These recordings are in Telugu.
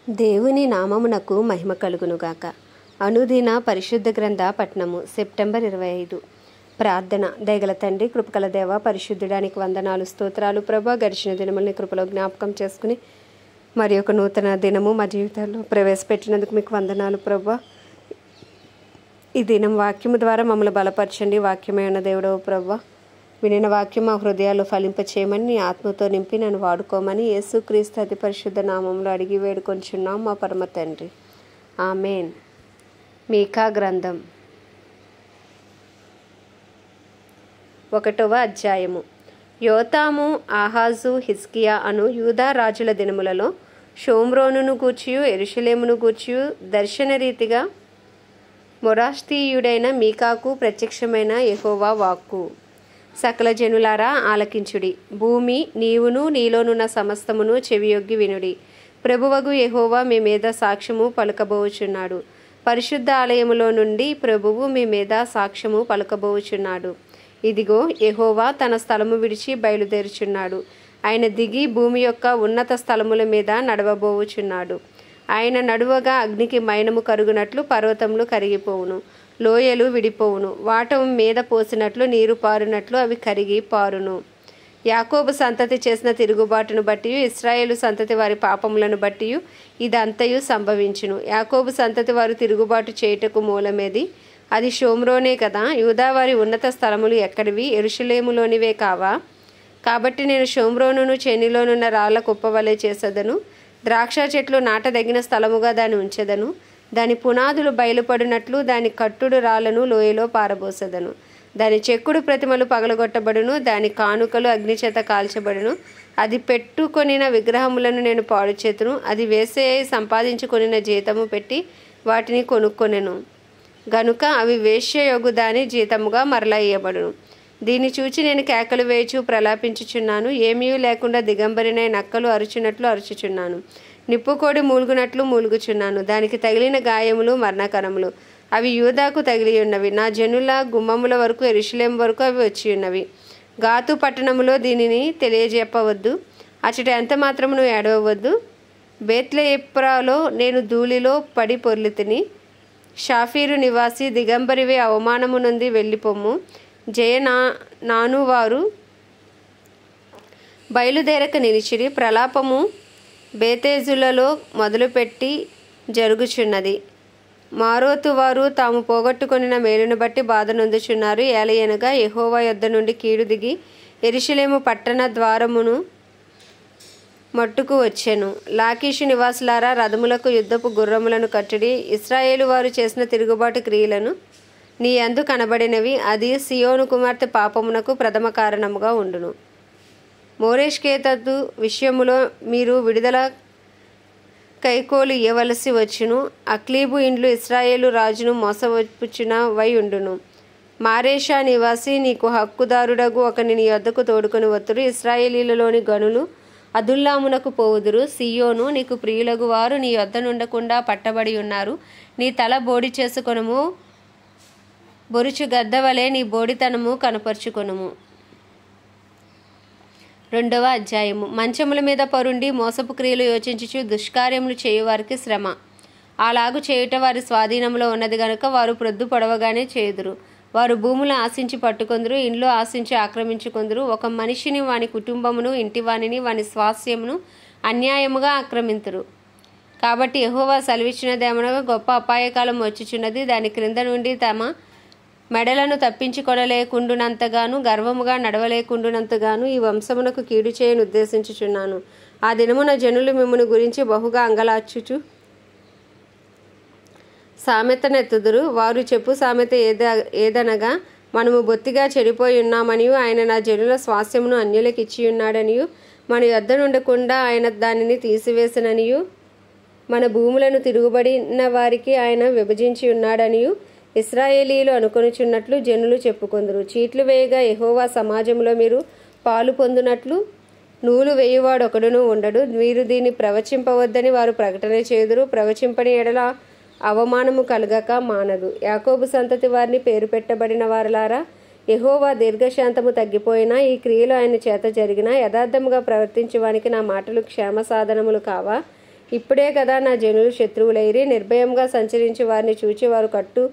దేవుని నామమునకు మహిమ కలుగునుగాక. అనుదిన పరిశుద్ధ గ్రంథ పఠనము సెప్టెంబర్ 25. ప్రార్థన. దయగల తండ్రి, కృపగల దేవ, పరిశుద్ధుడానికి వందనాలు, స్తోత్రాలు ప్రభా. గడిచిన దినముల్ని కృపలో జ్ఞాపకం చేసుకుని మరి ఒక నూతన దినము మా జీవితాల్లో ప్రవేశపెట్టినందుకు మీకు వందనాలు ప్రభా. ఈ దినం వాక్యము ద్వారా మమ్మల్ని బలపరచండి. వాక్యమే ఉన్న దేవుడవు ప్రభా. వినిన వాక్యం మా హృదయాల్లో ఫలింపచేయమని, నీ ఆత్మతో నింపి నన్ను వాడుకోమని యేసుక్రీస్తు అతి పరిశుద్ధ నామంలో అడిగి వేడుకొంచున్నాం మా పరమ తండ్రి. ఆమేన్. మీకా గ్రంథం 1వ అధ్యాయము. యోతాము, ఆహాజు, హిజ్కియా అను యూదా రాజుల దినములలో షోమ్రోనును గూర్చియు యెరూషలేమును గూర్చియు దర్శన రీతిగా మొరాష్తీయుడైన మీకాకు ప్రత్యక్షమైన యెహోవా వాక్కు. సకల జనులారా ఆలకించుడి. భూమి నీవును నీలోనున్న సమస్తమును చెవియొగ్గి వినుడి. ప్రభువగు యెహోవా మీ మీద సాక్ష్యము పలుకబోచున్నాడు. పరిశుద్ధ ఆలయములో నుండి ప్రభువు మీ మీద సాక్ష్యము పలుకబోచున్నాడు. ఇదిగో, యెహోవా తన స్థలము విడిచి బయలుదేరుచున్నాడు. ఆయన దిగి భూమి యొక్క ఉన్నత స్థలముల మీద నడవబోచున్నాడు. ఆయన నడువగా అగ్నికి మైనము కరుగునట్లు పర్వతములు కరిగిపోవును, లోయలు విడిపోవును. వాటం మీద పోసినట్లు నీరు పారునట్లు అవి కరిగి పారును. యాకోబు సంతతి చేసిన తిరుగుబాటును బట్టి, ఇశ్రాయేలు సంతతి వారి పాపములను బట్టి ఇదంతయు సంభవించును. యాకోబు సంతతి వారు తిరుగుబాటు చేయుటకు మూలమేది? అది షోమ్రోనే కదా. యూదా వారి ఉన్నత స్థలములు ఎక్కడివి? యెరూషలేములోనివే కావా? కాబట్టి నేను షోమ్రోనును చేనిలోనున్న రాళ్ల కుప్పవలె చేసేదను. ద్రాక్ష చెట్లు నాటదగిన స్థలముగా దాన్ని ఉంచెదను. దాని పునాదులు బయలుపడినట్లు దాని కట్టుడు రాళ్లను లోయలో పారబోసెదను. దాని చెక్కుడు ప్రతిమలు పగలగొట్టబడును, దాని కానుకలు అగ్నిచేత కాల్చబడును. అది పెట్టుకొనిన విగ్రహములను నేను పాడు చేతును. అది వేసే సంపాదించుకొనిన జీతము పెట్టి వాటిని కొనుక్కొనెను గనుక అవి వేశ్యయొగు దాని జీతముగా మరలా ఇయ్యబడును. దీన్ని చూచి నేను కేకలు వేయచు ప్రలాపించుచున్నాను. ఏమీ లేకుండా దిగంబరినై నక్కలు అరుచున్నట్లు అరుచుచున్నాను. నిప్పుకోడి మూలుగునట్లు మూలుగుచున్నాను. దానికి తగిలిన గాయములు మరణకరములు. అవి యూదాకు తగిలి ఉన్నవి. నా జనుల గుమ్మముల వరకు, యెరూషలేం వరకు అవి వచ్చి ఉన్నవి. గాతు పట్టణములో దీనిని తెలియజెప్పవద్దు. అచట ఎంత మాత్రమును ఏడవవద్దు. బేత్లెయెప్రాలో నేను ధూళిలో పడి పొర్లితిని. షాఫీరు నివాసి దిగంబరివే, అవమానము నొంది వెళ్ళిపోము. నానువారు బయలుదేరక నిలిచిరి. ప్రలాపము బేతేజులలో మొదలుపెట్టి జరుగుచున్నది. మారోతు వారు తాము పోగొట్టుకొనిన మేలును బట్టి బాధ నొందుచున్నారు. ఏలయనగా యెహోవా యొద్ద నుండి కీడు దిగి యెరూషలేము పట్టణ ద్వారమును మట్టుకు వచ్చెను. లాకీషు నివాసులారా, రథములకు యుద్ధపు గుర్రములను కట్టుడి. ఇశ్రాయేలు వారు చేసిన తిరుగుబాటు క్రియలను నీ యందు కనబడినవి. అది సియోను కుమార్తె పాపమునకు ప్రథమ కారణముగా ఉండును. మోరెష్కేతు విషయములో మీరు విడుదల కైకోలు ఇయ్యవలసి వచ్చును. అక్లీబు ఇండ్లు ఇశ్రాయేలు రాజును మోసపుచ్చునవై ఉండును. మారేషా నివాసి, నీకు హక్కుదారుడగు ఒకని నీ యొద్దకు తోడుకొని వత్తురు. ఇశ్రాయేలీలలోని గనులు అదుల్లామునకు పోవుదురు. సియోను, నీకు ప్రియులగు వారు నీ యొద్ద నుండకుండా పట్టబడి ఉన్నారు. నీ తల బోడి చేసుకొనుము, బొరుచు గద్దవలే నీ బోడితనము కనపరుచుకొనుము. 2వ అధ్యాయము. మంచముల మీద పరుండి మోసపు క్రియలు యోచించుచు దుష్కార్యములు చేయువారికి శ్రమ. అలాగు చేయుట వారి స్వాధీనంలో ఉన్నది గనుక వారు ప్రొద్దు పొడవగానే చేయుదురు. వారు భూములు ఆశించి పట్టుకొందురు, ఇండ్లు ఆశించి ఆక్రమించుకొందురు. ఒక మనిషిని, వాని కుటుంబమును, ఇంటివానిని, వాని స్వాస్థ్యమును అన్యాయముగా ఆక్రమింతురు. కాబట్టి యెహోవా సెలవిచ్చినదేమనగా, గొప్ప అపాయకాలం వచ్చుచున్నది. దాని క్రింద నుండి తమ మెడలను తప్పించుకొనలేకుండునంతగాను, గర్వముగా నడవలేకుండునంతగాను ఈ వంశమునకు కీడు చేయను ఉద్దేశించుచున్నాను. ఆ దినమున జనులు మిమ్మును గురించి బహుగా అంగలార్చుచు సామెతనెత్తుదురు. వారు చెప్పు సామెత ఏదనగా, మనము బొత్తిగా చెడిపోయి ఉన్నామనియు, ఆయన నా జనుల స్వాస్థ్యమును అన్యులకు ఇచ్చియున్నాడనియు, మన యొద్ద నుండకుండా ఆయన దానిని తీసివేసిననియు, మన భూములను తిరుగుబడిన వారికి ఆయన విభజించి ఉన్నాడనియు ఇశ్రాయేలీలు అనుకొనుచున్నట్లు జనులు చెప్పుకొందురు. చీట్లు వేయగా యెహోవా సమాజంలో మీరు పాలు పొందునట్లు నూలు వేయువాడొకడును ఉండడు. మీరు దీన్ని ప్రవచింపవద్దని వారు ప్రకటన చేయుదురు. ప్రవచింపని ఎడల అవమానము కలగక మానదు. యాకోబు సంతతి వారిని పేరు పెట్టబడిన వారలారా, యెహోవా దీర్ఘశాంతము తగ్గిపోయినా, ఈ క్రియలు ఆయన చేత జరిగినా, యథార్థముగా ప్రవర్తించువానికి నా మాటలు క్షేమ సాధనములు కావా? ఇప్పుడే కదా నా జనులు శత్రువులైరి. నిర్భయంగా సంచరించి వారిని చూచి వారు కట్టు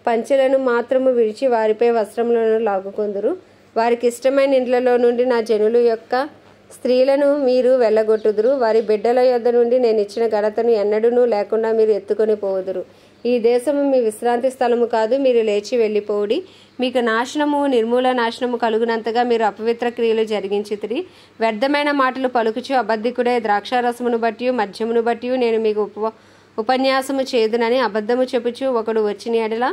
పంచెలను మాత్రము విడిచి వారిపై వస్త్రములను లాగుకొందురు. వారికి ఇష్టమైన ఇండ్లలో నుండి నా జనుల యొక్క స్త్రీలను మీరు వెళ్ళగొట్టుదురు. వారి బిడ్డల యొద్ద నుండి నేను ఇచ్చిన ఘనతను ఎన్నడూనూ లేకుండా మీరు ఎత్తుకొని పోవుదురు. ఈ దేశము మీ విశ్రాంతి స్థలము కాదు. మీరు లేచి వెళ్ళిపోవుడి. మీకు నాశనము నిర్మూల నాశనము కలుగునంతగా మీరు అపవిత్ర క్రియలు జరిగించితిరి. వ్యర్థమైన మాటలు పలుకుచు అబద్ధికుడే ద్రాక్షారసమును బట్టి మద్యమును బట్టి నేను మీకు ఉపన్యాసము చేదునని అబద్ధము చెప్పుచు ఒకడు వచ్చిన ఎడల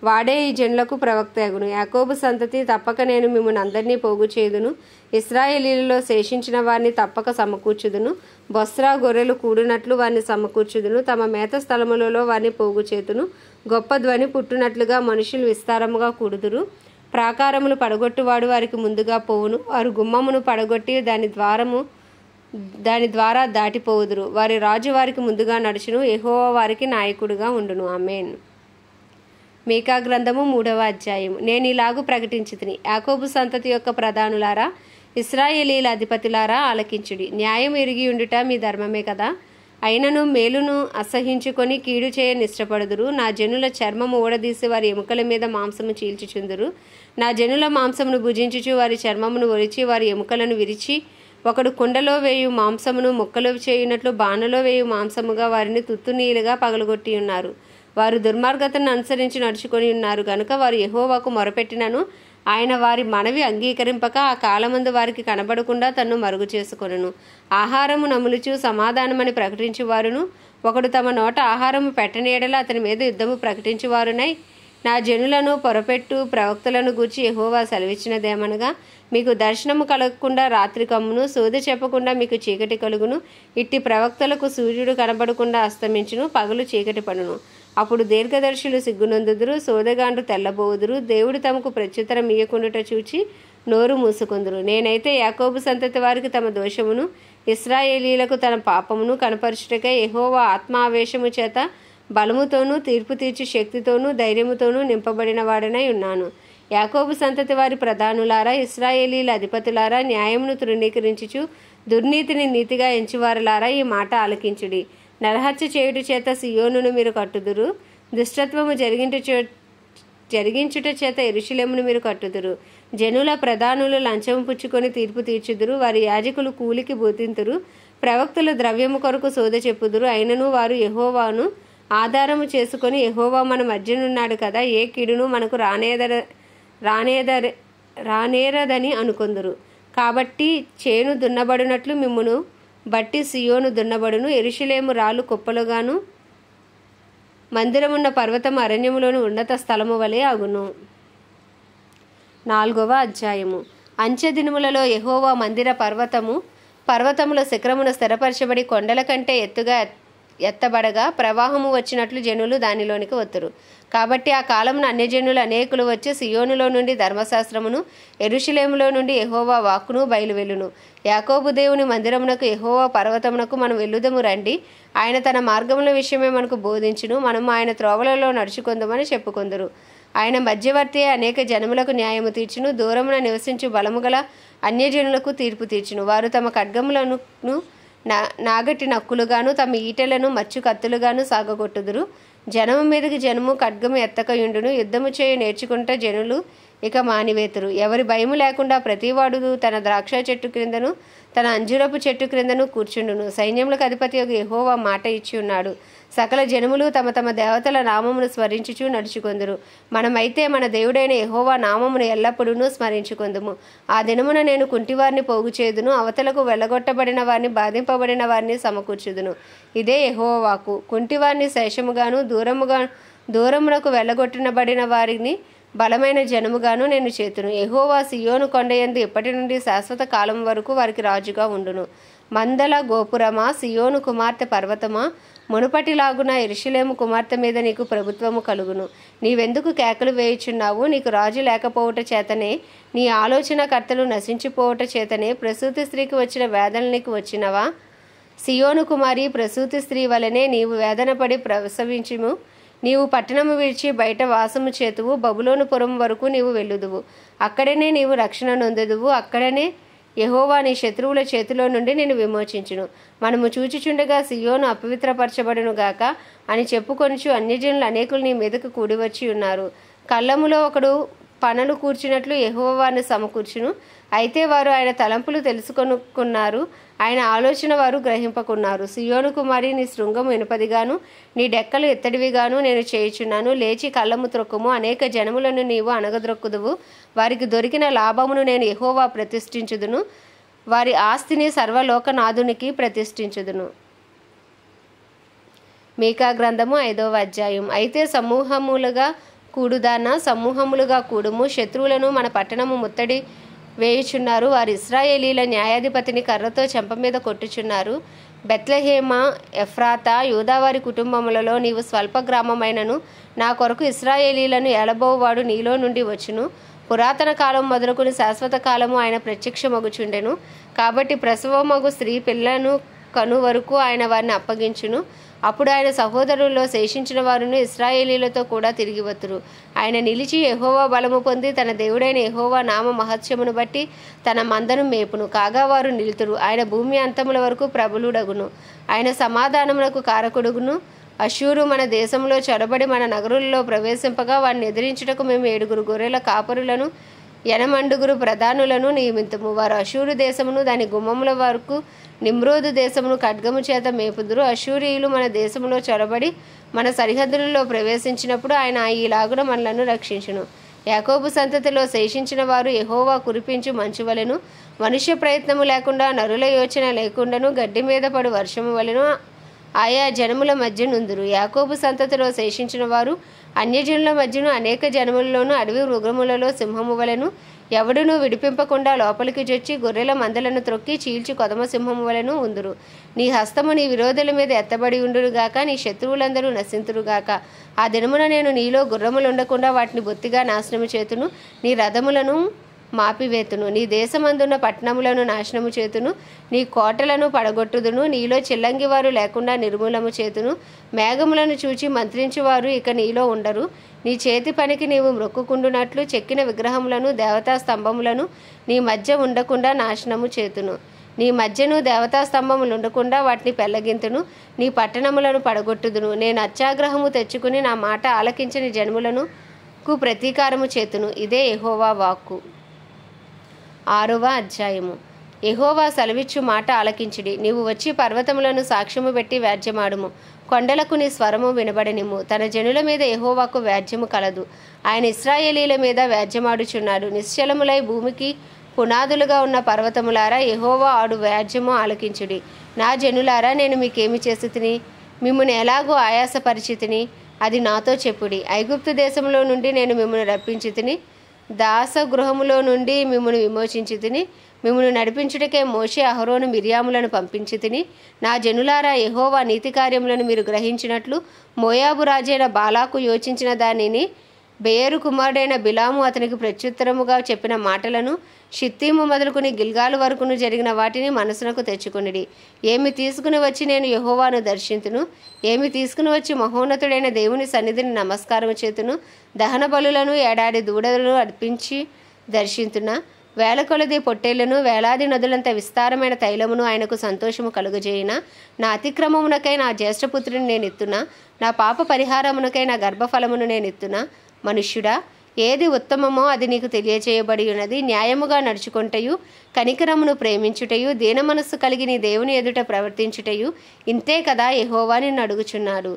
వాడే ఈ జనులకు ప్రవక్త అగును. యాకోబు సంతతి తప్పక నేను మిమ్మల్ని అందరినీ పోగు చేదును. ఇశ్రాయేలీలలో శేషించిన వారిని తప్పక సమకూర్చుదును. బొస్రా గొర్రెలు కూడినట్లు వారిని సమకూర్చుదును. తమ మేత స్థలములలో వారిని పోగు చేతును. గొప్ప ధ్వని పుట్టునట్లుగా మనుషులు విస్తారముగా కూడుదురు. ప్రాకారములు పడగొట్టువాడు వారికి ముందుగా పోవును. వారు గుమ్మమును పడగొట్టి దాని ద్వారా దాటిపోవుదురు. వారి రాజు వారికి ముందుగా నడుచును. యెహోవా వారికి నాయకుడుగా ఉండును. ఆమేన్. మీకా గ్రంథము 3వ అధ్యాయం. నేను ఇలాగు ప్రకటించితిని, యాకోబు సంతతి యొక్క ప్రధానులారా, ఇశ్రాయేలీల అధిపతులారా ఆలకించుడి. న్యాయం ఎరిగి ఉండుట మీ ధర్మమే కదా. అయినను మేలును అసహించుకొని కీడు చేయ నిష్టపడుదురు. నా జనుల చర్మము ఊడదీసి వారి ఎముకల మీద మాంసము చీల్చుచుందురు. నా జనుల మాంసమును భుజించుచు వారి చర్మమును ఒలిచి వారి ఎముకలను విరిచి ఒకడు కుండలో వేయు మాంసమును ముక్కలు చేయునట్లు బాణలో వేయు మాంసముగా వారిని తుత్తునీలుగా పగలగొట్టి ఉన్నారు. వారు దుర్మార్గతను అనుసరించి నడుచుకొని ఉన్నారు గనుక వారు యెహోవాకు మొరపెట్టినను ఆయన వారి మనవి అంగీకరింపక ఆ కాలమందు వారికి కనబడకుండా తన్ను మరుగు చేసుకొనును. ఆహారము నములుచు సమాధానమని ప్రకటించువారును ఒకడు తమ నోట ఆహారము పెట్టనేడల అతని మీద యుద్ధము ప్రకటించువారునై నా జనులను పొరపెట్టు ప్రవక్తలను గూర్చి యెహోవా సెలవిచ్చినదేమనగా, మీకు దర్శనము కలగకుండా రాత్రి కమ్మును, సోది చెప్పకుండా మీకు చీకటి కలుగును. ఇట్టి ప్రవక్తలకు సూర్యుడు కనబడకుండా అస్తమించును, పగలు చీకటి పడును. అప్పుడు దీర్ఘదర్శులు సిగ్గునందుదురు, సోదగాండ్రు తెల్లబోవుదురు. దేవుడు తమకు ప్రత్యుత్తరం ఇయ్యకుండుట చూచి నోరు మూసుకుందురు. నేనైతే యాకోబు సంతతి వారికి తమ దోషమును, ఇశ్రాయేలీలకు తన పాపమును కనపరచుటకై యెహోవా ఆత్మావేశము చేత బలముతోనూ తీర్పు తీర్చి శక్తితోనూ ధైర్యముతోనూ నింపబడిన వాడనై ఉన్నాను. యాకోబు సంతతి వారి ప్రధానులారా, ఇశ్రాయేలీల అధిపతులారా, న్యాయమును తృణీకరించుచు దుర్నీతిని నీతిగా ఎంచువారులారా, ఈ మాట ఆలకించుడి. నరహత్య చేయుట చేత సియోనును మీరు కట్టుదురు. దుష్టత్వము జరిగించుట చేత యెరూషలేమును మీరు కట్టుదురు. జనుల ప్రధానులు లంచము పుచ్చుకొని తీర్పు తీర్చుదురు. వారి యాజకులు కూలికి బోధింతురు. ప్రవక్తలు ద్రవ్యము కొరకు సోద చెప్పుదురు. అయినను వారు యెహోవాను ఆధారము చేసుకొని యెహోవా మన మధ్యనున్నాడు కదా, ఏ కీడును మనకు రానేరదని అనుకొందురు. కాబట్టి చేను దున్నబడినట్లు మిమ్మును బట్టి సియోను దున్నబడును. యెరూషలేము రాళ్ళు కుప్పలుగాను మందిరమున్న పర్వతము అరణ్యములోని ఉన్నత స్థలము వలె అగును. 4వ అధ్యాయము. అంచె దినములలో యెహోవా మందిర పర్వతముల శిఖరమును స్థిరపరచబడి కొండల కంటే ఎత్తుగా ఎత్తబడగా ప్రవాహము వచ్చినట్లు జనులు దానిలోనికి వత్తురు. కాబట్టి ఆ కాలమున అన్యజనులు అనేకులు వచ్చి సియోనులో నుండి ధర్మశాస్త్రమును, యెరూషలేములో నుండి యెహోవా వాక్కును బయలువెళ్ళును. యాకోబు దేవుని మందిరమునకు యెహోవా పర్వతమునకు మనం వెళ్ళుదము రండి. ఆయన తన మార్గముల విషయమే మనకు బోధించును. మనము ఆయన త్రోవలలో నడుచుకొందుమని చెప్పుకొందురు. ఆయన మధ్యవర్తి అనేక జనములకు న్యాయము తీర్చును. దూరమున నివసించు బలము గల అన్యజనులకు తీర్పు తీర్చును. వారు తమ ఖడ్గములను నాగటి నక్కులుగాను తమ ఈటెలను మచ్చు కత్తులుగాను సాగగొట్టుదురు. జనము మీదకి జనము ఖడ్గము ఎత్తకయుండును. యుద్ధము చేయ నేర్చుకుంటే జనులు ఇక మానివేతురు. ఎవరి భయము లేకుండా ప్రతివాడు తన ద్రాక్ష చెట్టు క్రిందను తన అంజురపు చెట్టు క్రిందను కూర్చుండును. సైన్యములకు అధిపతి యెహోవా మాట ఇచ్చి ఉన్నాడు. సకల జనములు తమ తమ దేవతల నామమును స్మరించుచు నడుచుకొందురు. మనమైతే మన దేవుడైన యెహోవా నామమును ఎల్లప్పుడూ స్మరించుకొందుము. ఆ దినమున నేను కుంటివారిని పోగు చేదును. అవతలకు వెళ్ళగొట్టబడిన వారిని బాధింపబడిన వారిని సమకూర్చుదును. ఇదే యెహోవా వాక్కు. కుంటివారిని శేషముగాను దూరమునకు వెళ్ళగొట్టబడిన వారిని బలమైన జనముగాను నేను చేతును. యెహోవా సియోను కొండయందు ఇప్పటి నుండి శాశ్వత కాలం వరకు వారికి రాజుగా ఉండును. మందల గోపురమా, సియోను కుమార్తె పర్వతమా, మునుపటిలాగున యెరూషలేము కుమార్తె మీద నీకు ప్రభుత్వము కలుగును. నీవెందుకు కేకలు వేయుచున్నావు? నీకు రాజు లేకపోవట చేతనే, నీ ఆలోచనకర్తలు నశించిపోవట చేతనే ప్రసూతి స్త్రీకి వచ్చిన వేదనలు నీకు వచ్చినవా? సియోను కుమారి, ప్రసూతి స్త్రీ వలనే నీవు వేదనపడి ప్రసవించుము. నీవు పట్టణము విడిచి బయట వాసము చేతువు. బబులోను పురం వరకు నీవు వెళ్ళుదువు. అక్కడనే నీవు రక్షణ నొందెదువు. అక్కడనే యెహోవా నీ శత్రువుల చేతిలో నుండి నిన్ను విమోచించును. మనము చూచుచుండగా సియోను అపవిత్రపరచబడును గాక అని చెప్పుకొనుచు అన్యజనులు అనేకులు నీ మీదకు కూడివచ్చి ఉన్నారు. కళ్ళములో ఒకడు పనలు కూర్చున్నట్లు యెహోవాను సమకూర్చును. అయితే వారు ఆయన తలంపులు తెలుసుకొనుకున్నారు, ఆయన ఆలోచన వారు గ్రహింపకున్నారు. సియోను కుమారి, నీ శృంగము ఇనుపదిగాను నీ డెక్కలు ఎత్తడివిగాను నేను చేయుచున్నాను. లేచి కళ్ళము త్రొక్కుము, అనేక జనములను నీవు అణగద్రొక్కుదువు. వారికి దొరికిన లాభమును నేను యెహోవా ప్రతిష్ఠించుదును, వారి ఆస్తిని సర్వలోకనాథునికి ప్రతిష్ఠించుదును. మీకా గ్రంథము 5వ అధ్యాయం. అయితే సమూహములుగా కూడుము, శత్రువులను మన పట్టణము ముట్టడి వేయుచున్నారు. వారు ఇశ్రాయేలీల న్యాయాధిపతిని కర్రతో చెంప మీద కొట్టుచున్నారు. బెత్లెహేమ, ఎఫ్రాతా, యూదావారి కుటుంబములలో నీవు స్వల్ప గ్రామమైనను నా కొరకు ఇశ్రాయేలీలను ఏలబోవాడు నీలో నుండి వచ్చును. పురాతన కాలం మొదలుకొని శాశ్వత కాలము ఆయన ప్రత్యక్షమగుచుండెను. కాబట్టి ప్రసవమగు స్త్రీ పిల్లను కను వరకు ఆయన వారిని అప్పగించును. అప్పుడు ఆయన సహోదరుల్లో శేషించిన వారును ఇశ్రాయేలీలతో కూడా తిరిగి వత్తురు. ఆయన నిలిచి యెహోవా బలము పొంది తన దేవుడైన యెహోవా నామ మహత్యమును బట్టి తన మందను మేపును. కాగా వారు నిలుతురు. ఆయన భూమి అంతముల వరకు ప్రబలుడగును. ఆయన సమాధానమునకు కారకుడుగును. అష్షూరు మన దేశంలో చొరబడి మన నగరులలో ప్రవేశింపగా వారిని ఎదిరించుటకు మేము 7 గొర్రెల కాపరులను 80 ప్రధానులను నియమింతుము. వారు అష్షూరు దేశమును దాని గుమ్మముల వరకు నిమ్రోదు దేశమును ఖడ్గము చేత మేపుదురు. అష్షూరీయులు మన దేశంలో చొరబడి మన సరిహద్దులలో ప్రవేశించినప్పుడు ఆయన ఈలాగున మనలను రక్షించును. యాకోబు సంతతిలో శేషించిన వారు యెహోవా కురిపించు మంచు వలెను, మనుష్య ప్రయత్నము లేకుండా నరుల యోచన లేకుండాను గడ్డి మీద పడు వర్షము వలెను ఆయా జనముల మధ్య నుందురు. యాకోబు సంతతిలో శేషించిన వారు అన్యజనుల మధ్యను అనేక జనములలోను అడవి మృగములలో సింహము వలెను ఎవడునూ విడిపింపకుండా లోపలికి చొచ్చి గొర్రెల మందలను త్రొక్కి చీల్చి కొదమ సింహము వలెను ఉందురు. నీ హస్తము నీ విరోధుల మీద ఎత్తబడి ఉండురుగాక, నీ శత్రువులందరూ నశింతురుగాక. ఆ దినమున నేను నీలో గుర్రములుండకుండా వాటిని బొత్తిగా నాశనము చేతును, నీ రథములను మాపివేతును. నీ దేశమందున్న పట్టణములను నాశనము చేతును, నీ కోటలను పడగొట్టుదును. నీలో చిల్లంగివారు లేకుండా నిర్మూలము చేతును. మేఘములను చూచి మంత్రించువారు ఇక నీలో ఉండరు. నీ చేతి పనికి నీవు మ్రొక్కుకుండునట్లు చెక్కిన విగ్రహములను దేవతా స్తంభములను నీ మధ్య ఉండకుండా నాశనము చేతును. నీ మధ్యను దేవతా స్తంభములు ఉండకుండా వాటిని పెళ్లగింతును. నీ పట్టణములను పడగొట్టుదును. నేను అత్యాగ్రహము తెచ్చుకుని నా మాట ఆలకించని జనములను ప్రతీకారము చేతును. ఇదే యెహోవా వాక్కు. 6వ అధ్యాయము. యెహోవా సెలవిచ్చు మాట ఆలకించుడి. నీవు వచ్చి పర్వతములను సాక్ష్యము పెట్టి వ్యాజ్యమాడుము. కొండలకు నీ స్వరము వినబడనిమ్ము. తన జనుల మీద యెహోవాకు వ్యాజ్యము కలదు. ఆయన ఇశ్రాయేలీల మీద వ్యాజ్యమాడుచున్నాడు. నిశ్చలములై భూమికి పునాదులుగా ఉన్న పర్వతములారా, యెహోవా ఆడు వ్యాజ్యము ఆలకించుడి. నా జనులారా, నేను మీకేమి చేసితిని? మిమ్మును ఎలాగో ఆయాసపరిచితిని? అది నాతో చెప్పుడి. ఐగుప్తు దేశంలో నుండి నేను మిమ్మల్ని రప్పించితిని, దాసగృహములో నుండి మిమ్మును విమోచించితిని. మిమ్మును నడిపించుటకే మోషే, అహరోను, మిర్యాములను పంపించితిని. నా జనులారా, యెహోవా నీతి కార్యములను మీరు గ్రహించినట్లు మోయాబు రాజైన బాలాకు యోచించిన దానిని, బెయేరు కుమారుడైన బిలాము అతనికి ప్రత్యుత్తరముగా చెప్పిన మాటలను, షిత్తీము మొదలుకుని గిల్గాలు వరకును జరిగిన వాటిని మనసునకు తెచ్చుకొనిడి. ఏమి తీసుకుని వచ్చి నేను యెహోవాను దర్శింతును? ఏమి తీసుకుని వచ్చి మహోన్నతుడైన దేవుని సన్నిధిని నమస్కారము చేతును? దహన బలులను, ఏడాది దూడలను అర్పించి దర్శింతునా? వేల కొలది పొట్టేళ్లను, వేలాది నదులంత విస్తారమైన తైలమును ఆయనకు సంతోషము కలుగజేయునా? నా అతిక్రమమునకై నా జ్యేష్ఠపుత్రుని నేను ఎత్తునా? నా పాప పరిహారమునకై నా గర్భఫలమును నేను ఎత్తునా? మనుష్యుడా, ఏది ఉత్తమమో అది నీకు తెలియచేయబడి ఉన్నది. న్యాయముగా నడుచుకొంటయు, కనికరమును ప్రేమించుటయు, దీన మనస్సు కలిగి నీ దేవుని ఎదుట ప్రవర్తించుటయు ఇంతే కదా యెహోవా నిన్ను అడుగుచున్నాడు.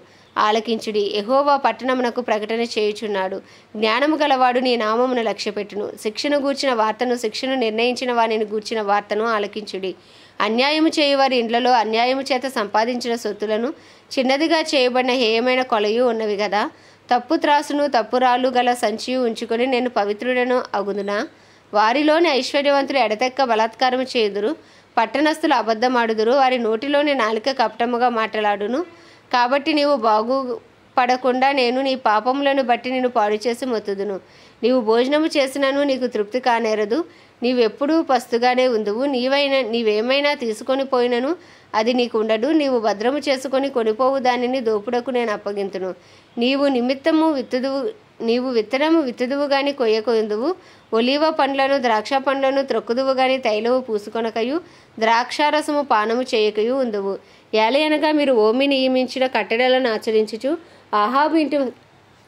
ఆలకించుడి. యెహోవా పట్టణమునకు ప్రకటన చేయుచున్నాడు. జ్ఞానము గలవాడు నీ నామమును లక్ష్యపెట్టును. శిక్షను గూర్చిన వార్తను, శిక్షను నిర్ణయించిన వారిని గూర్చిన వార్తను ఆలకించుడి. అన్యాయము చేయువారి ఇండ్లలో అన్యాయము చేత సంపాదించిన సొత్తులను, చిన్నదిగా చేయబడిన హేయమైన కొలయు ఉన్నవి కదా. తప్పు త్రాసును, తప్పురాళ్ళు గల సంచియు ఉంచుకొని నేను పవిత్రుడను అగుదునా? వారిలోని ఐశ్వర్యవంతులు ఎడతెక్క బలాత్కారము చేయుదురు. పట్టణస్థులు అబద్ధమాడుదురు. వారి నోటిలోని నాలిక కపటముగా మాట్లాడును. కాబట్టి నీవు బాగుపడకుండా నేను నీ పాపములను బట్టి నిన్ను పాడు చేసి మొత్తుదును. నీవు భోజనము చేసినను నీకు తృప్తి కానేరదు. నీవెప్పుడూ పస్తుగానే ఉందువు. నీవేమైనా తీసుకొని పోయినను అది నీకు ఉండడు. నీవు భద్రము చేసుకొని కొనిపోవు దానిని దోపుడకు నేను అప్పగింతును. నీవు నిమిత్తము విత్తుదువు నీవు విత్తనము విత్తుదువు గాని కొయ్యకొందువు, ఒలీవ పండ్లను ద్రాక్ష పండ్లను త్రొక్కుదువు గాని తైలము పూసుకొనకయు ద్రాక్షారసము పానము చేయకయు ఉందువు. ఏలయనగా మీరు ఓమి నియమించిన కట్టడలను ఆచరించుచు ఆహాబు ఇంటి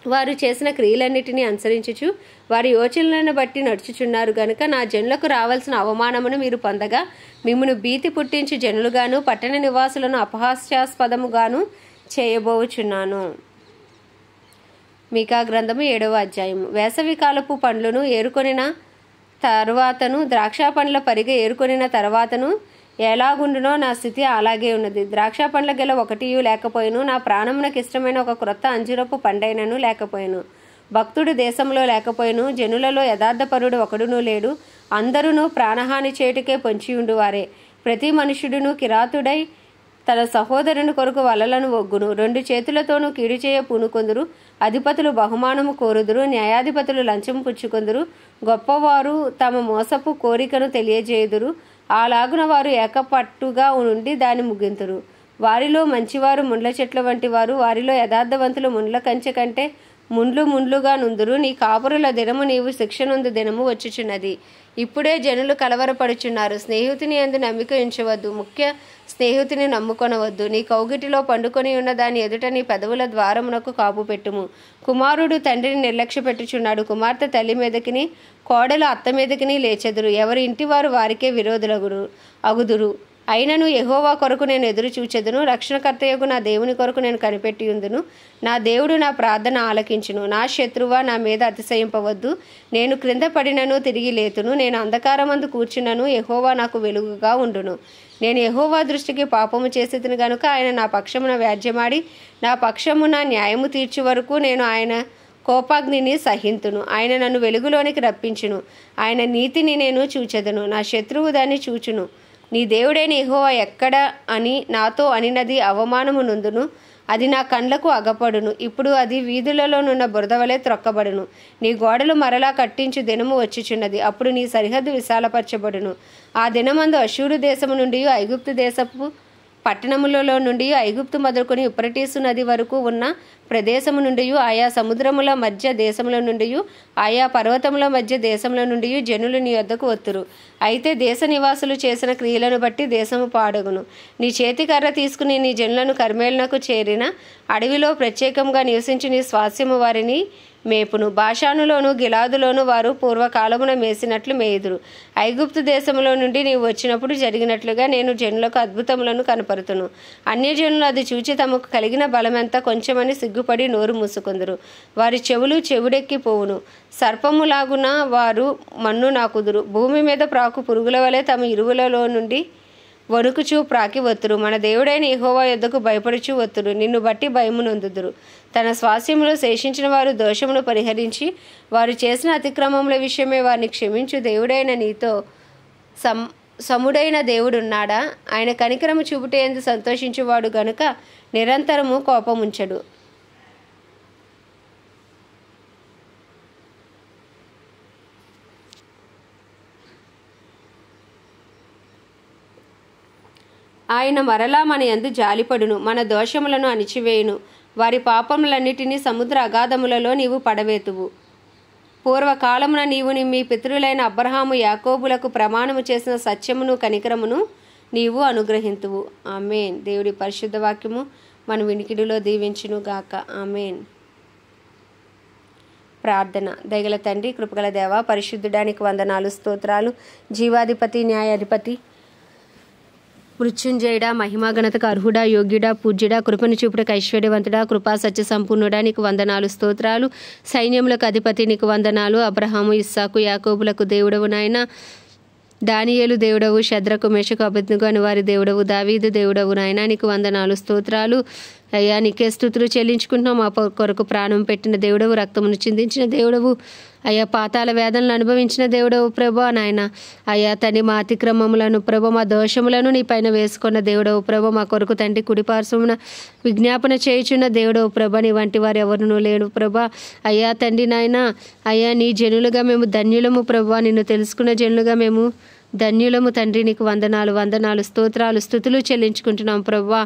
వారు చేసిన క్రియలన్నిటినీ అనుసరించుచు వారి యోచనలను బట్టి నడుచుచున్నారు గనుక నా జనులకు రావాల్సిన అవమానమును మీరు పొందగా మిమ్మును భీతి పుట్టించు జనులుగాను పట్టణ నివాసులను అపహాస్యాస్పదముగాను చేయబోచున్నాను. మీకా గ్రంథము 7వ అధ్యాయము. వేసవి కాలపు పండ్లను ఏరుకొనిన తర్వాతను ద్రాక్ష పండ్ల పరిగె ఏరుకొనిన తర్వాతను ఎలాగుండునో నా స్థితి అలాగే ఉన్నది. ద్రాక్ష పండ్ల గెల ఒకటియు లేకపోయిను, నా ప్రాణమునకు ఇష్టమైన ఒక క్రొత్త అంజురపు పండైనను లేకపోయిను. భక్తుడు దేశంలో లేకపోయిను, జనులలో యథార్థపరుడు ఒకడునూ లేడు. అందరూ ప్రాణహాని చేయుటకే పొంచియుండువారే. ప్రతి మనుష్యుడును కిరాతుడై తన సహోదరుని కొరకు వలలను ఒగ్గును. 2 చేతులతోనూ కీడు చేయ పూనుకొందురు. అధిపతులు బహుమానము కోరుదురు, న్యాయాధిపతులు లంచము పుచ్చుకొందురు. గొప్పవారు తమ మోసపు కోరికను తెలియజేయుదురు. అలాగున వారు ఏకపట్టుగా ఉండి దాన్ని ముగింతురు. వారిలో మంచివారు ముండ్ల చెట్ల వంటి వారు, వారిలో యథార్థవంతులు ముండ్ల కంచె కంటే ముండ్లుగా నుందురు. నీ కాపురుల దినము నీవు శిక్షనుందు దినము వచ్చుచున్నది. ఇప్పుడే జనులు కలవరపడుచున్నారు. స్నేహితుని యందు నమ్మిక ఉంచవద్దు, ముఖ్య స్నేహితుని నమ్ముకొనవద్దు. నీ కౌగిటిలో పండుకొని ఉన్న దాని ఎదుట నీ పెదవుల ద్వారమునకు కాపు పెట్టుము. కుమారుడు తండ్రిని నిర్లక్ష్య పెట్టుచున్నాడు, కుమార్తె తల్లి మీదకిని కోడలు అత్త మీదకిని లేచెదురు. ఎవరి ఇంటి వారు వారికే విరోధులగురు అగుదురు. అయినను యెహోవా కొరకు నేను ఎదురు చూచెదను, రక్షణకర్తయగు నా దేవుని కొరకు నేను కనిపెట్టి ఉందును. నా దేవుడు నా ప్రార్థన ఆలకించును. నా శత్రువా నా మీద అతిశయింపవద్దు. నేను క్రింద పడినను తిరిగి లేతును, నేను అంధకారమందు కూర్చున్నను, యెహోవా నాకు వెలుగుగా ఉండును. నేను యెహోవా దృష్టికి పాపము చేసేదిని గనుక ఆయన నా పక్షమున వ్యాజ్యమాడి నా పక్షమున న్యాయము తీర్చు వరకు నేను ఆయన కోపాగ్నిని సహింతును. ఆయన నన్ను వెలుగులోనికి రప్పించును, ఆయన నీతిని నేను చూచెదను. నా శత్రువు దాన్ని చూచును. నీ దేవుడైన యెహోవా ఎక్కడ అని నాతో అనినది అవమానము నొందును, అది నా కండ్లకు అగపడును. ఇప్పుడు అది వీధులలోనున్న బురదవలే త్రొక్కబడును. నీ గోడలు మరలా కట్టించు దినము వచ్చుచున్నది. అప్పుడు నీ సరిహద్దు విశాలపరచబడును. ఆ దినమందు అష్షూరు దేశము నుండి ఐగుప్తు దేశపు పట్టణములలో నుండి ఐగుప్తు మొదలుకొని యూఫ్రటీసు నది వరకు ఉన్న ప్రదేశము నుండి ఆయా సముద్రముల మధ్య దేశముల నుండి ఆయా పర్వతముల మధ్య దేశముల నుండి జనులు నీ వద్దకు వత్తురు. అయితే దేశ నివాసులు చేసిన క్రియలను బట్టి దేశము పాడగును. నీ చేతికర్ర తీసుకుని నీ జనులను కర్మేలునకు చేరిన అడవిలో ప్రత్యేకంగా నివసించి నీ స్వాస్యము వారిని మేపును. బాషానులోను గిలాదులోను వారు పూర్వకాలమున మేసినట్లు మేయుదురు. ఐగుప్తు దేశంలో నుండి నీవు వచ్చినప్పుడు జరిగినట్లుగా నేను జనులకు అద్భుతములను కనపరుతును. అన్యజనులు అది చూచి తమకు కలిగిన బలమెంత కొంచెమని సిగ్గుపడి నోరు మూసుకొందురు. వారి చెవులు చెవుడెక్కి పోవును. సర్పములాగున వారు మన్ను నాకుదురు. భూమి మీద ప్రాకు పురుగుల వలె తమ ఇరువులలో నుండి వణుకుచూ ప్రాకి వత్తురు. మన దేవుడైన యెహోవా యొద్దకు భయపడుచు వత్తురు. నిన్ను బట్టి భయము నొందుదురు. తన స్వాస్యములో శేషించిన వారు దోషమును పరిహరించి వారు చేసిన అతిక్రమముల విషయమే వారిని క్షమించు దేవుడైన నీతో సముడైన దేవుడున్నాడా? ఆయన కనికరము చూపుటేందు సంతోషించువాడు గనుక నిరంతరము కోపముంచడు. ఆయన మరలా మన యందు జాలిపడును, మన దోషములను అణిచివేయును. వారి పాపములన్నిటినీ సముద్ర అగాధములలో నీవు పడవేతువు. పూర్వకాలమున నీవు మీ పితరులైన అబ్రహాము యాకోబులకు ప్రమాణము చేసిన సత్యమును కనికరమును నీవు అనుగ్రహింతువు. ఆమేన్. దేవుడి పరిశుద్ధ వాక్యము మన వినికిడిలో దీవించును గాక. ఆమేన్. ప్రార్థన. దయగల తండ్రి, కృపగల దేవ, పరిశుద్ధుడానికి వందనాలు, స్తోత్రాలు. జీవాధిపతి, న్యాయాధిపతి, మృత్యుంజయుడా, మహిమాగణతకు అర్హుడా, యోగ్యుడా, పూజ్యుడా, కృపను చూపుటకు ఐశ్వర్యవంతుడా, కృపా సత్య సంపూర్ణుడా, నీకు వందనాలు, స్తోత్రాలు. సైన్యములకు అధిపతి నీకు వందనాలు. అబ్రహాము, ఇస్సాకు, యాకోబులకు దేవుడవు నాయన. దానియేలు దేవుడవు, శద్రకు, మేషకు, అబేద్నెగో అని వారి దేవుడవు, దావీదు దేవుడవు నాయన. నీకు వందనాలు, స్తోత్రాలు. అయ్యా నీకే స్తుతులు చెల్లించుకుంటున్నాం. మా కొరకు ప్రాణం పెట్టిన దేవుడవు, రక్తమును చిందించిన దేవుడవు, అయ్యా పాతాల వేదనలు అనుభవించిన దేవుడవు ప్రభా నాయన. అయ్యా తండ్రి, మా అతిక్రమములను ప్రభా, మా దోషములను నీ పైన వేసుకున్న దేవుడవు ప్రభా. మా కొరకు తండ్రి కుడిపార్శ్వమున విజ్ఞాపన చేయుచున్న దేవుడవు ప్రభా. నీ వంటి వారు ఎవరునూ లేడు ప్రభా. అయ్యా తండ్రి నాయన, అయ్యా నీ జనులుగా మేము ధన్యులము ప్రభా. నిన్ను తెలుసుకున్న జనులుగా మేము ధన్యులము తండ్రి. నీకు వందనాలు, వందనాలు, స్తోత్రాలు, స్తుతులు చెల్లించుకుంటున్నాం ప్రభా.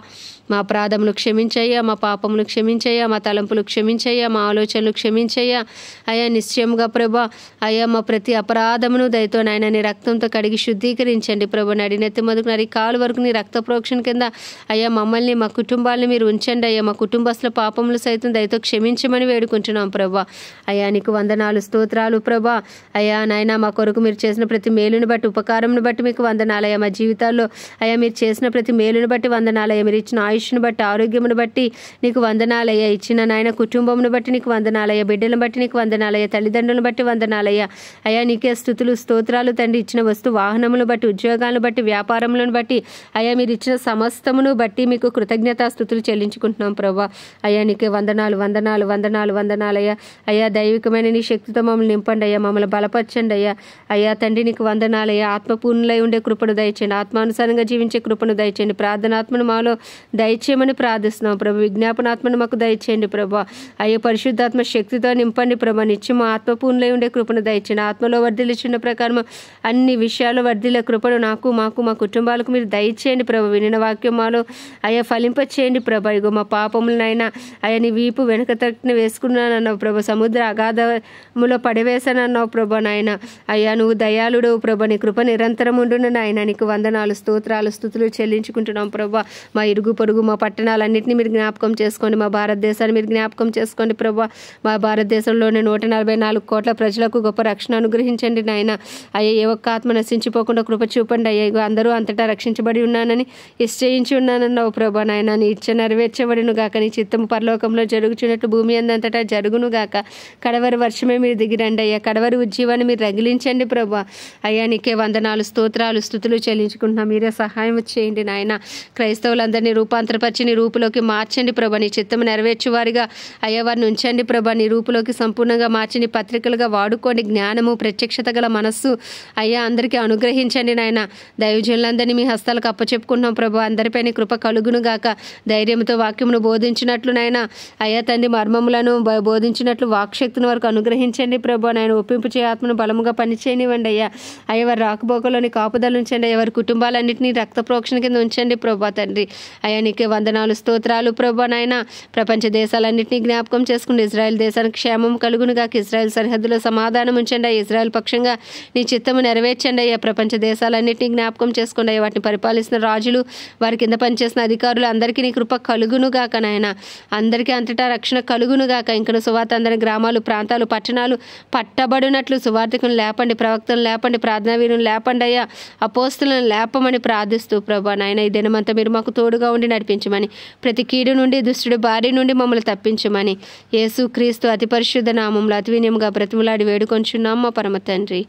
మా అపరాధములు క్షమించయ్యా, మా పాపములు క్షమించయ్యా, మా తలంపులు క్షమించయ్యా, మా ఆలోచనలు క్షమించయ్యా. అయ్యా నిశ్చయముగా ప్రభా అయ్యా మా ప్రతి అపరాధమును దయతో నాయన నీ రక్తంతో కడిగి శుద్ధీకరించండి ప్రభా. నడినెత్తి మొదలు నడి కాలు వరకు నీ రక్త ప్రోక్షణ కింద అయ్యా మమ్మల్ని మా కుటుంబాలని మీరు ఉంచండి అయ్యా. మా కుటుంబస్తుల పాపములు సైతం దయతో క్షమించమని వేడుకుంటున్నాం ప్రభా. అయ్యా నీకు వందనాలు స్తోత్రాలు ప్రభా. అయ్యా నాయన మా కొరకు మీరు చేసిన ప్రతి మేలును బట్టి ఉపకారంను బట్టి మీకు వందనాలయ్యా. మా జీవితాల్లో అయ్యా మీరు చేసిన ప్రతి మేలును బట్టి వందనాలయ్యా. మీరు ఇచ్చిన ఆయుష్ను బట్టి ఆరోగ్యమును బట్టి నీకు వందనాలయ్యా. ఇచ్చిన నాయన కుటుంబమును బట్టి నీకు వందనాలయ్యా. బిడ్డలను బట్టి నీకు వందనాలయ్యా. తల్లిదండ్రులను బట్టి వందనాలయ్యా. అయ్యా నీకే స్తుతులు స్తోత్రాలు తండ్రి. ఇచ్చిన వస్తు వాహనములను బట్టి ఉద్యోగాలను బట్టి వ్యాపారములను బట్టి అయ్యా మీరు ఇచ్చిన సమస్తమును బట్టి మీకు కృతజ్ఞతాస్తుతులు చెల్లించుకుంటున్నాం ప్రభా. అయ్యా నీకే వందనాలు వందనాలు వందనాలు వందనాలయ్యా. అయ్యా దైవికమైన నీ శక్తితో మమ్మల్ని నింపండి అయ్యా, మమ్మల్ని బలపరచండి అయ్యా. అయ్యా తండ్రి నీకు వందనాలయ్యా. ఆత్మపూర్ణులై ఉండే కృపను దయచేయండి, ఆత్మానుసారంగా జీవించే కృపను దయచేయండి. ప్రార్థనాత్మను మాలో దయచేయమని ప్రార్థిస్తున్నాం ప్రభు. విజ్ఞాపనాత్మను మాకు దయచేయండి ప్రభా. అయ్యా పరిశుద్ధాత్మ శక్తితో నింపండి ప్రభా. నిత్యము ఆత్మపూర్ణులై ఉండే కృపను దయచేయండి. ఆత్మలో వర్ధిల్లిచిన ప్రకారం అన్ని విషయాలు వర్ధిల్లే కృపను నాకు మాకు మా కుటుంబాలకు మీరు దయచేయండి ప్రభు. వినిన వాక్యం మాలో అయ్యా ఫలింప చేయండి ప్రభా. ఇగో మా పాపములనైనా అయ్యా నీ వీపు వెనక తట్టుని వేసుకున్నానన్నావు ప్రభా. సముద్ర అగాధములో పడివేశానన్నావు ప్రభా. నాయన అయ్యా నువ్వు దయాళుడు ప్రభా. నీ కృప నిరంతరం ఉండును నాయన. నీకు వందనాలు స్తోత్రాలు స్తుతులు చెల్లించుకుంటున్నాం ప్రభా. మా ఇరుగు పొరుగు మా పట్టణాలన్నింటినీ మీరు జ్ఞాపకం చేసుకోండి. మా భారతదేశాన్ని మీరు జ్ఞాపకం చేసుకోండి ప్రభా. మా భారతదేశంలోని 144 కోట్ల ప్రజలకు గొప్ప రక్షణ అనుగ్రహించండి నాయన. అయ్యా ఏ ఒక్క ఆత్మ నశించిపోకుండా కృప చూపండి అయ్యా. ఇగో అందరూ అంతటా రక్షించబడి ఉన్నానని నిశ్చయించి ఉన్నానన్నావు ప్రభా. నాయన నీ ఇచ్చ నెరవేర్చబడిను గాక. నీ చిత్తము పరలోకంలో జరుగుచున్నట్లు భూమి అందంతటా జరుగును గాక. కడవరి వర్షమే మీరు దిగిరండి అయ్యా. కడవరి ఉజ్జీవాన్ని మీరు రగిలించండి ప్రభా. అయ్యా నీకే వందనాలు స్తోత్రాలు స్తుతులు చెల్లించుకుంటున్నాం. మీరే సహాయం చేయండి నాయన. క్రైస్తవులందరినీ రూపాంతరపరిచి నీ రూపులోకి మార్చండి ప్రభా. నీ చిత్తము నెరవేర్చువారిగా అయ్యా వారిని ఉంచండి ప్రభా. నీ రూపులోకి సంపూర్ణంగా మార్చి నీ పత్రికలుగా వాడుకోండి. జ్ఞానము ప్రత్యక్షత గల మనస్సు అయ్యా అందరికీ అనుగ్రహించండి నాయన. దైవజనులందరినీ మీ హస్తాలకు అప్పచెప్పుకుంటున్నాం ప్రభా. అందరిపై నీ కృప కలుగును గాక. ధైర్యంతో వాక్యమును బోధించినట్లు నాయన అయ్యా తండ్రి మర్మములను బోధించినట్లు వాక్శక్తిని వరకు అనుగ్రహించండి ప్రభా. నాయన ఒప్పింపు చేయ ఆత్మను బలముగా పనిచేయనివ్వండి అయ్యా. అయ్యా వారి రాకపోకలోని కాపుదలు ఉంచండి అయ్యా. వారి కుటుంబాలన్నింటినీ రక్త ప్రోక్షణ కింద ఉంచండి ప్రభా తండ్రి. అయ్యా నీకే వందనాలు స్తోత్రాలు ప్రభా. నాయన ప్రపంచ దేశాలన్నింటినీ జ్ఞాపకం చేసుకుని ఇజ్రాయెల్ దేశానికి క్షేమం కలుగును గాక. ఇజ్రాయెల్ సరిహద్దులో సమాధానం ఉంచండి అయ్యా. ఇజ్రాయెల్ పక్షంగా నీ చిత్తము నెరవేర్చండి అయ్యా. ప్రపంచ దేశాలన్నింటినీ జ్ఞాపకం చేసుకోండి అయ్యా. వాటిని పరిపాలిస్తున్న రాజులు వారి కింద పనిచేసిన అధికారులు అందరికీ నీ కృప కలుగును గాక నాయన. అందరికీ అంతటా రక్షణ కలుగును గాక. ఇంకను సువార్త అందరి గ్రామాలు ప్రాంతాలు పట్టణాలు పట్టబడినట్లు సువార్తికులను లేపండి, ప్రవక్తలను లేపండి, ప్రార్థనా వీరులను లేపండి అయ్యా. అపోస్తులను లేపమని ప్రార్థిస్తూ ప్రభా నాయన ఈ దినమంతా మీరు మాకు తోడుగా ఉండి నడిపించమని, ప్రతి కీడు నుండి దుష్టుడి బారి నుండి మమ్మల్ని తప్పించమని యేసు క్రీస్తు అతి పరిశుద్ధ నామంలో అతి వినయముగా బ్రతిమలాడి వేడుకొంచున్నాం మా పరమ తండ్రి.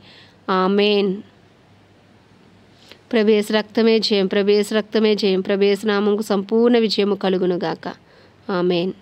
ఆమేన్. ప్రభు యేసు రక్తమే జయం, ప్రభు యేసు రక్తమే జయం, ప్రభు యేసు నామముకు సంపూర్ణ విజయము కలుగును గాక. ఆమేన్.